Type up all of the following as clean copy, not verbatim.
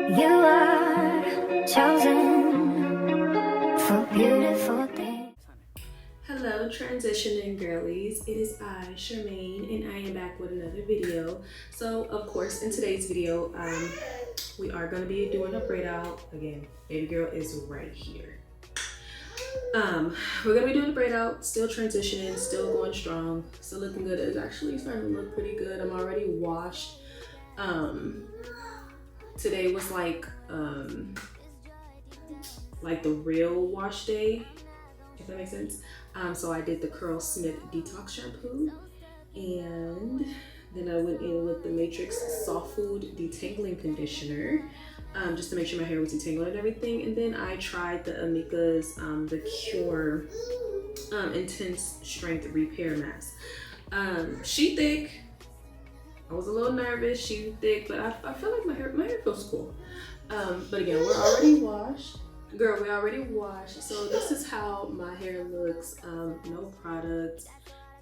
You are chosen for beautiful things. Hello, transitioning girlies. It is I, Charmaine, and I am back with another video. So, of course, in today's video, we are going to be doing a braid out. Again, baby girl is right here. We're going to be doing a braid out, still transitioning, still going strong, still looking good. It's actually starting to look pretty good. I'm already washed. Today was like the real wash day, if that makes sense. So I did the Curlsmith Detox Shampoo, and then I went in with the Matrix Soft Food Detangling Conditioner, just to make sure my hair was detangled and everything. And then I tried the Amika's the Kure Intense Strength Repair Mask. She thick. I was a little nervous. She thick, but I feel like my hair feels cool. But again, we're already washed. Girl, we already washed. So this is how my hair looks. No product.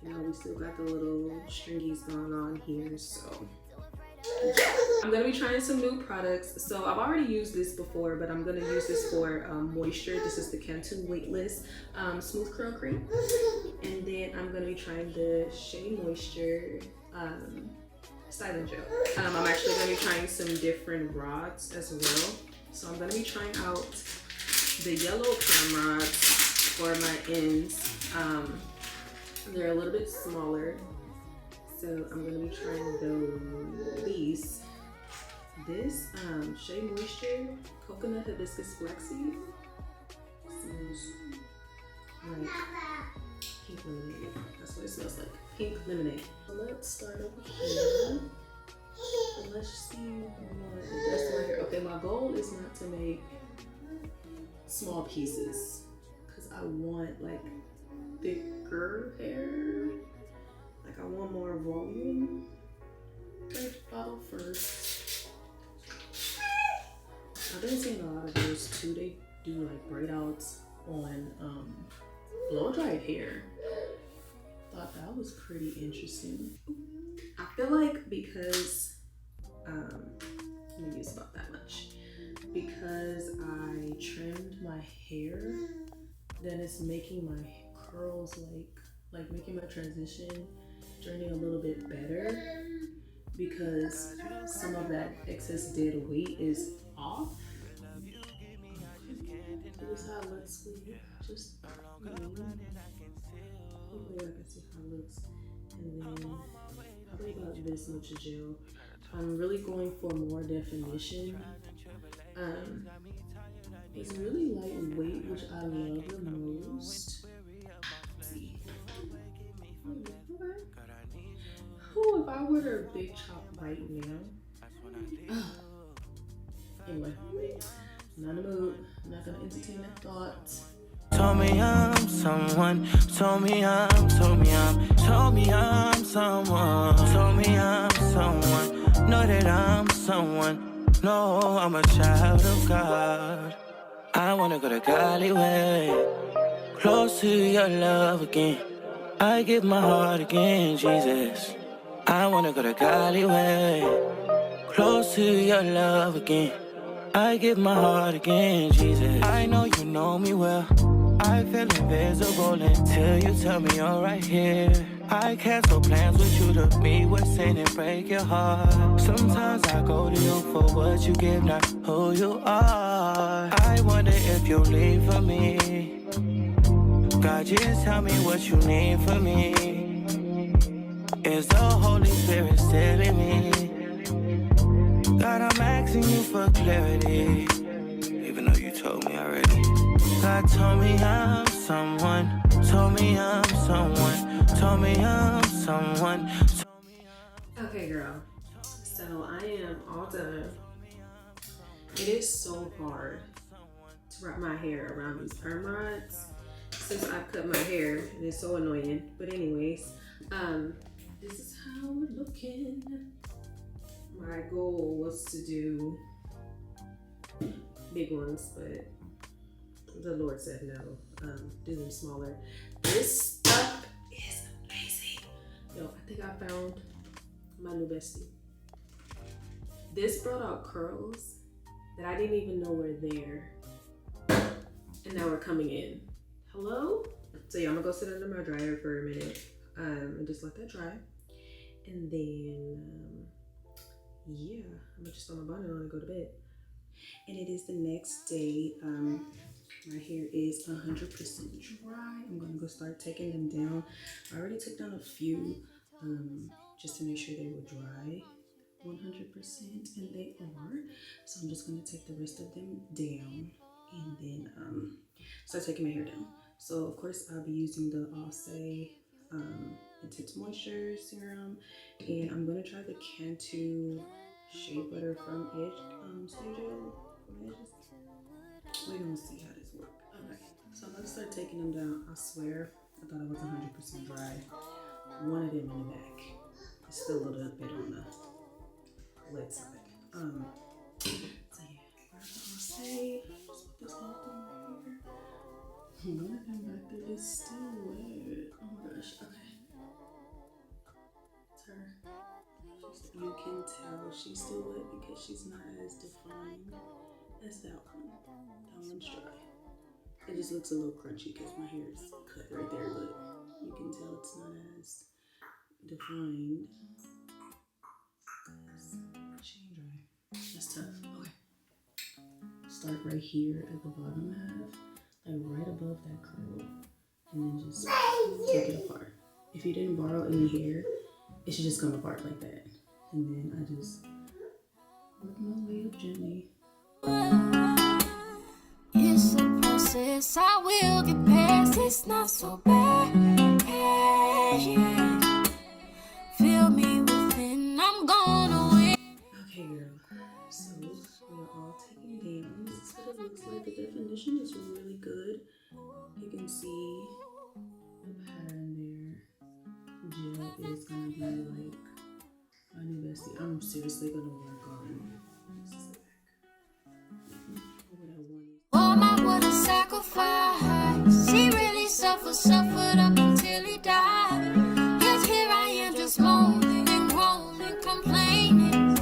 You know, we still got the little stringies going on here. So yeah. I'm gonna be trying some new products. So I've already used this before, but I'm gonna use this for moisture. This is the Cantu Weightless Smooth Curl Cream. And then I'm gonna be trying the Shea Moisture styling gel. I'm actually gonna be trying some different rods as well. So I'm gonna be trying out the yellow perm rods for my ends. They're a little bit smaller, so I'm gonna be trying these. This Shea Moisture Coconut Hibiscus Flaxseed smells like pink lemonade. That's what it smells like, pink lemonade. So let's start over here. Let's see what it does to my hair. Okay, my goal is not to make small pieces because I want like thicker hair. Like I want more volume. Okay, bottle first. I've been seeing a lot of girls too. They do like braid outs on blow dried hair. Thought that was pretty interesting. I feel like because let me use about that much. Because I trimmed my hair, then it's making my curls like making my transition journey a little bit better because some of that excess dead weight is off. This is how it looks with just hopefully I can see how it looks. And then probably about this much gel. I'm really going for more definition. It's really lightweight, which I love the most. Let's see. Okay. Oh, if I were to big chop right now. Anyway, I'm not in the mood. I'm not gonna entertain that thought. Told me I'm someone, told me I'm someone, told me I'm someone, know that I'm someone, no, I'm a child of God. I wanna go the godly way, close to your love again. I give my heart again, Jesus. I wanna go the godly way, close to your love again. I give my heart again, Jesus. I know you know me well. I feel invisible until you tell me you're right here. I cancel plans with you to meet with sin and break your heart. Sometimes I go to you for what you give, not who you are. I wonder if you'll leave for me. God, just tell me what you need from me. Is the Holy Spirit still in me? God, I'm asking you for clarity, even though you told me already. God told me I'm someone, told me I'm someone, told me I'm someone. Okay, girl. So I am all done. It is so hard to wrap my hair around these perm rods since I've cut my hair, and it's so annoying. But anyways, this is how we're looking. My goal was to do big ones, but the Lord said no, do them smaller. This stuff is amazing. Yo, I think I found my new bestie. This brought out curls that I didn't even know were there. And now we're coming in. Hello? So yeah, I'm gonna go sit under my dryer for a minute and just let that dry. And then, yeah, I'm gonna just throw my bonnet on and go to bed. And it is the next day. My hair is 100% dry. I'm gonna go start taking them down. I already took down a few just to make sure they were dry 100%, and they are. So I'm just gonna take the rest of them down and then start taking my hair down. So of course I'll be using the Shea Intense Moisture Serum, and I'm gonna try the Cantu Shea Butter from Studio. We're gonna see how this works. Okay, so I'm gonna start taking them down. I swear, I thought I was 100% dry. One of them in the back. It's still a little bit on the wet side. So yeah, grab the Shea. Just put this all through my hair. One of them back there is still wet. Oh my gosh. Okay. It's her. You can tell she's still wet because she's not as defined as that one. That one's dry. It just looks a little crunchy because my hair is cut right there, but you can tell it's not as defined. She ain't dry. That's tough. Okay. Start right here at the bottom half, like right above that curl, and then just take it apart. If you didn't borrow any hair, it should just come apart like that. And then I just work my way up gently. It's a process, I will get past. It's not so bad. Yeah. Feel me within, I'm gonna win. Okay, girl. So we're all taken down. This is what it looks like. The definition is really good. You can see the pattern there. Gel is gonna be like my new bestie. I'm seriously gonna work on this is the back. What I want is Oh my, what a sacrifice. He really suffered up until he died. Yet here I am just moaning and groaning, complaining.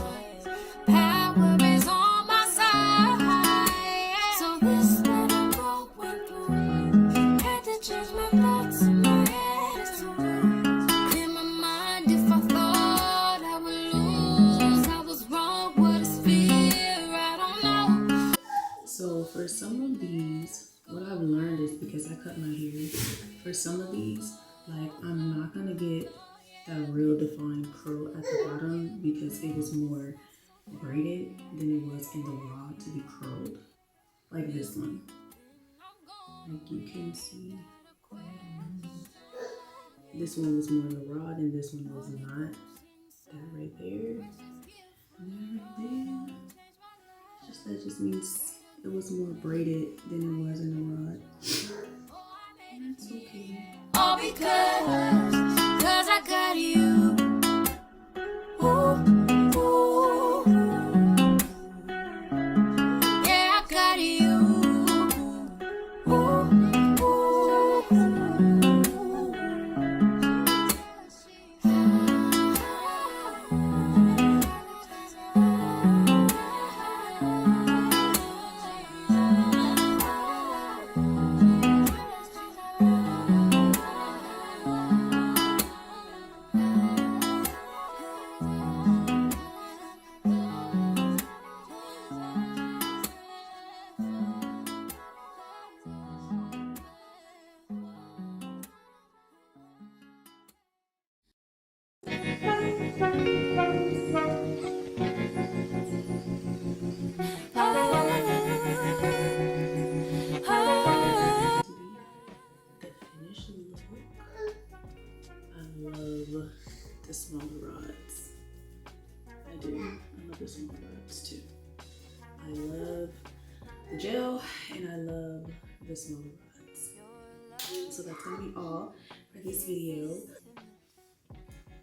Power is on my side. So this that I'm going through, had to change my thoughts and my attitude. Clear my mind if I thought I would lose. I was wrong, what is fear? I don't know. so for some of these, what I've learned is because I cut my hair, for some of these, like I'm not gonna get that real defined curl at the bottom because it was more braided than it was in the rod to be curled, like this one. Like you can see, this one was more in the rod and this one was not. That right there, and that right there. That just means it was more braided than it was in the rod. And that's okay. All because I got you. Ooh, ooh. Yeah, I got you. Ooh, The finished look. I love the smaller rods. I do. I love the smaller rods too. I love the gel and I love the smaller rods. So that's gonna be all for this video.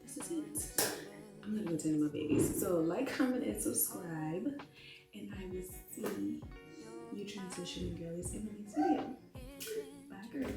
This is it. I'm gonna go tend to my babies. So like, comment, and subscribe, and I will see you transitioning girlies in the next video. Bye, girl.